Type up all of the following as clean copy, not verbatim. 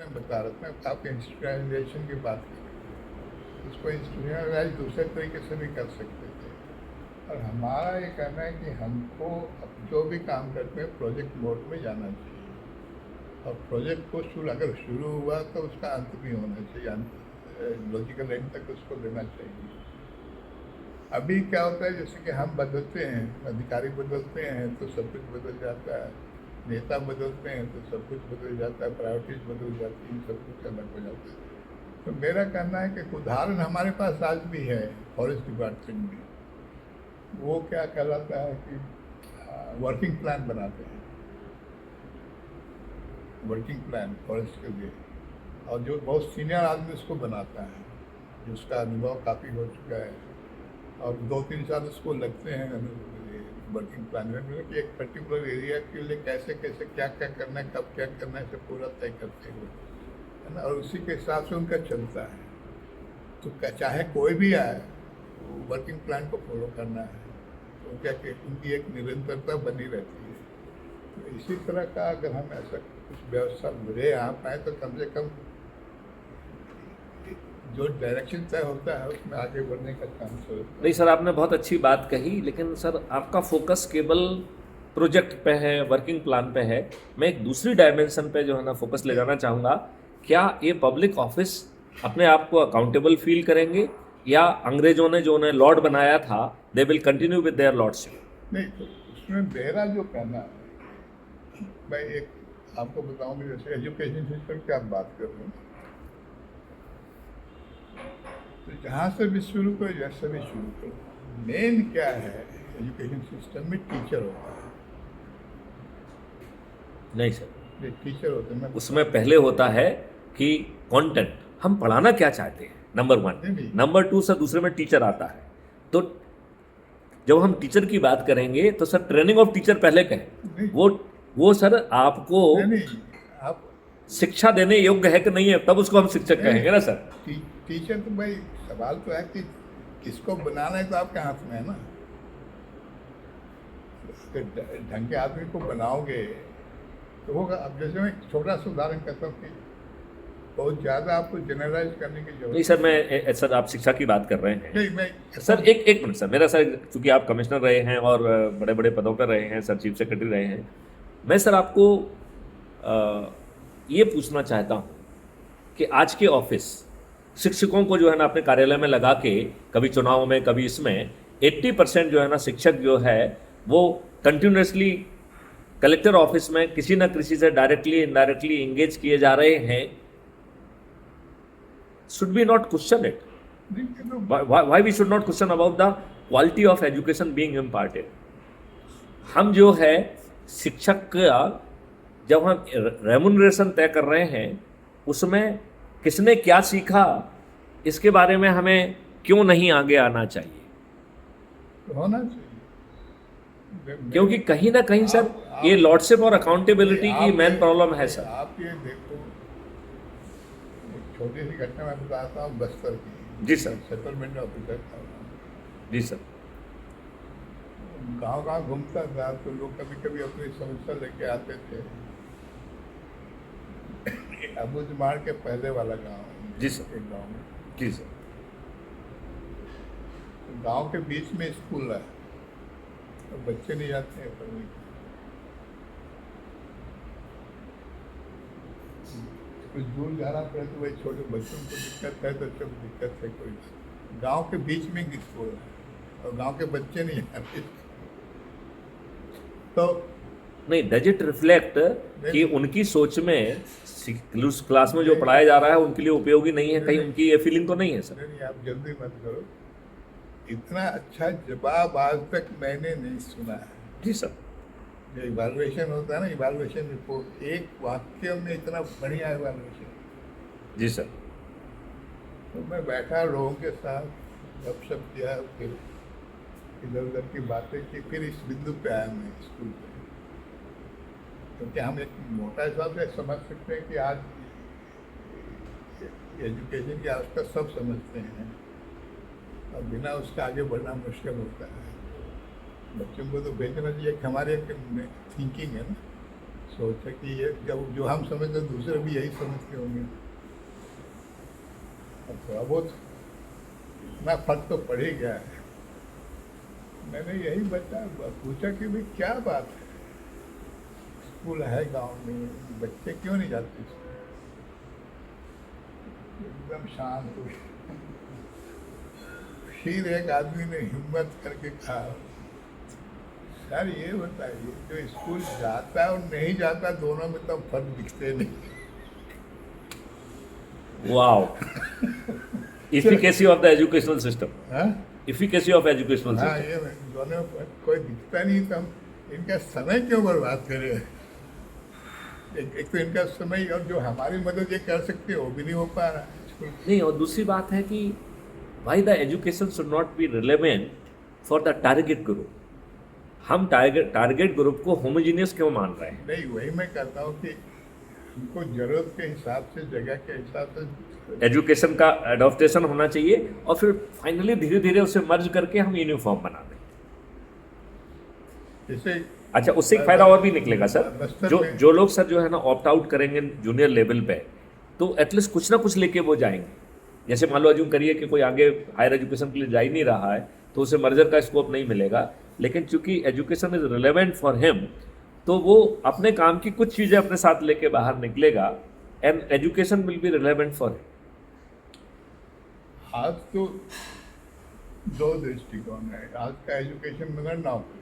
मैं बता रहा था, आप इंस्टीट्यूशनलाइजेशन की बात करें, इसको इंस्टीट्यूशनलाइज दूसरे तरीके से भी कर सकते थे। और हमारा ये कहना है कि हमको अब जो भी काम करते हैं प्रोजेक्ट मोड में जाना चाहिए, और प्रोजेक्ट को अगर शुरू हुआ तो उसका अंत भी होना चाहिए, लॉजिकल एंड तक उसको लेना चाहिए। अभी क्या होता है, जैसे कि हम बदलते हैं, अधिकारी बदलते हैं तो सब कुछ बदल जाता है, नेता बदलते हैं तो सब कुछ बदल जाता है, प्रायोरिटीज बदल जाती हैं, सब कुछ अलग हो जाता है। तो मेरा कहना है कि उदाहरण हमारे पास आज भी है फॉरेस्ट डिपार्टमेंट में। वो क्या कहलाता है कि वर्किंग प्लान बनाते हैं, वर्किंग प्लान फॉरेस्ट के लिए, और जो बहुत सीनियर आदमी उसको बनाता है, जिसका अनुभव काफ़ी हो चुका है, और 2-3 साल उसको लगते हैं वर्किंग प्लान में कि एक पर्टिकुलर एरिया के लिए कैसे कैसे क्या क्या करना है, कब क्या करना है, सब पूरा तय करते हुए, है ना, और उसी के हिसाब से उनका चलता है। तो चाहे कोई भी आए, वर्किंग प्लान को फॉलो करना है, तो क्या कि उनकी एक निरंतरता बनी रहती है। तो इसी तरह का अगर हम ऐसा कुछ व्यवस्था ले आ पाए तो कम से कम जो डायरेक्शन तय होता है उसमें आगे बढ़ने का चांस होता है। नहीं सर, आपने बहुत अच्छी बात कही, लेकिन सर आपका फोकस केवल प्रोजेक्ट पे है, वर्किंग प्लान पे है। मैं एक दूसरी डायमेंशन पे जो है ना फोकस ले जाना चाहूँगा। क्या ये पब्लिक ऑफिस अपने आप को अकाउंटेबल फील करेंगे, या अंग्रेजों ने जो उन्हें लॉर्ड बनाया था, they will continue with their lordship? नहीं, तो उसमें मेरा जो कहना है, मैं एक आपको बताऊँ, जैसे एजुकेशन सिस्टम की आप बात कर रहे हैं, तो जहाँ से भी शुरू करो, जैसे भी शुरू करो, मेन क्या है एजुकेशन सिस्टम में, टीचर होता है। नहीं सर, ये टीचर होते हैं। उसमें पहले होता है कि कंटेंट, हम पढ़ाना क्या चाहते हैं, नंबर 1। नहीं। नंबर 2 सर, दूसरे में टीचर आता है। तो जब हम टीचर की बात करेंगे तो सर ट्रेनिंग ऑफ टीचर पहले कहें। नहीं। वो सर आपको नहीं, आप शिक्षा देने योग्य है कि नहीं है, तब उसको हम शिक्षक कहेंगे ना सर। टीचर तो भाई, सवाल तो है कि किसको बनाना है, तो आपके हाथ में है ना। ढंग के आदमी को बनाओगे तो होगा। अब जैसे मैं छोटा सा उदाहरण कहता हूँ कि बहुत ज़्यादा आपको जनरलाइज करने की जरूरत नहीं सर, मैं सर आप शिक्षा की बात कर रहे हैं। नहीं, मैं सर एक मिनट सर, मेरा सर, चूंकि आप कमिश्नर रहे हैं और बड़े बड़े पदों पर रहे हैं, सर चीफ सेक्रेटरी रहे हैं, मैं सर आपको ये पूछना चाहता हूँ कि आज के ऑफिस शिक्षकों को जो है ना अपने कार्यालय में लगा के, कभी चुनाव में कभी इसमें 80% जो है ना शिक्षक जो है वो कंटिन्यूसली कलेक्टर ऑफिस में किसी न किसी से डायरेक्टली इनडायरेक्टली एंगेज किए जा रहे हैं। Should be not question it? why we should not question about the quality of education being imparted? हम जो है शिक्षक का जब हम रेमुनरेशन तय कर रहे हैं, उसमें किसने क्या सीखा, इसके बारे में हमें क्यों नहीं आगे आना चाहिए? होना चाहिए, क्योंकि कहीं ना कहीं सर ये लॉर्डशिप और अकाउंटेबिलिटी की मेन प्रॉब्लम है सर। आप ये देखो, एक छोटी सी घटना मैं बताता हूँ बस्तर की। जी सर। सेटलमेंट ऑफिसर था। जी सर। गांव घूमता था तो लोग कभी कभी अपनी समस्या लेके आते थे। अबूझमाड़ के पहले वाला गांव। जी सर। एक गांव में। जी सर। तो गांव के बीच में स्कूल है, तो बच्चे नहीं जाते हैं पढ़ने। कुछ दूर जाना पड़े तो वही छोटे बच्चों को दिक्कत है, तो सब दिक्कत है। कोई गांव के बीच में एक स्कूल है और गांव के बच्चे नहीं आते। तो नहीं, डज इट रिफ्लेक्ट कि उनकी सोच में उस क्लास में जो पढ़ाया जा रहा है उनके लिए उपयोगी नहीं है? कहीं उनकी ये फीलिंग तो नहीं है सर? नहीं, आप जल्दी मत करो। इतना अच्छा जवाब आज तक मैंने नहीं सुना है। जी सर। जो इवैल्यूएशन होता है ना, इवैल्यूएशन रिपोर्ट, एक वाक्य में इतना बढ़िया इवैल्यूएशन। जी सर। तो मैं बैठा लोगों के साथ, गपशप किया, फिर इधर उधर की बातें की, फिर इस बिंदु पे आया मैं स्कूल पे। क्योंकि हम एक मोटा हिसाब से समझ सकते हैं कि आज एजुकेशन की आवश्यकता सब समझते हैं, और बिना उसके आगे बढ़ना मुश्किल होता है। बच्चों को तो भेजना चाहिए, हमारे थिंकिंग है ना, सोच है कि ये जब जो हम समझते दूसरे भी यही समझते होंगे। अब थोड़ा बहुत इतना फर्क तो पड़ ही गया है। मैंने यही पूछा कि भाई क्या बात है, स्कूल है गांव में, बच्चे क्यों नहीं जाते स्कूल? एकदम शांत हुए। फिर एक आदमी ने हिम्मत करके कहा, सर ये बताइए जो स्कूल जाता है और नहीं जाता दोनों में तो फर्क दिखते नहीं। Wow. Efficacy of the educational system. हाँ Efficacy of educational हाँ, system. ये दोनों में कोई दिखता नहीं, तो हम इनका समय क्यों बर्बाद करें? एक तो इनका समय, और जो हमारी मदद ये कर सकते हैं वो भी नहीं हो पा रहा है। नहीं, और दूसरी बात है कि why the education should not be relevant for the target group. हम टारगेट ग्रुप को होमोजीनियस क्यों मान रहे हैं? नहीं, वही मैं कहता हूँ कि हमको जरूरत के हिसाब से, जगह के हिसाब से एजुकेशन का एडॉप्टेशन होना चाहिए और फिर फाइनली धीरे धीरे उसे मर्ज करके हम यूनिफॉर्म बना दें। जैसे अच्छा, उससे एक फायदा और भी निकलेगा सर। बस्तर जो में- जो लोग सर जो है ना ऑप्ट आउट करेंगे जूनियर लेवल पे, तो एटलीस्ट कुछ ना कुछ लेके वो जाएंगे। जैसे मान लो अज्यूम करिए कि कोई आगे हायर एजुकेशन के लिए जा ही नहीं रहा है, तो उसे मर्जर का स्कोप नहीं मिलेगा, लेकिन चूंकि education is relevant for him, तो वो अपने काम की कुछ चीज़ें अपने साथ लेके बाहर निकलेगा and education will be relevant for him. आज तो दो दृष्टिकोण है। आज का एजुकेशन मतलब नौकरी,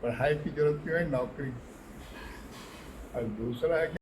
पढ़ाई की जरूरत क्यों है? नौकरी। और दूसरा है कि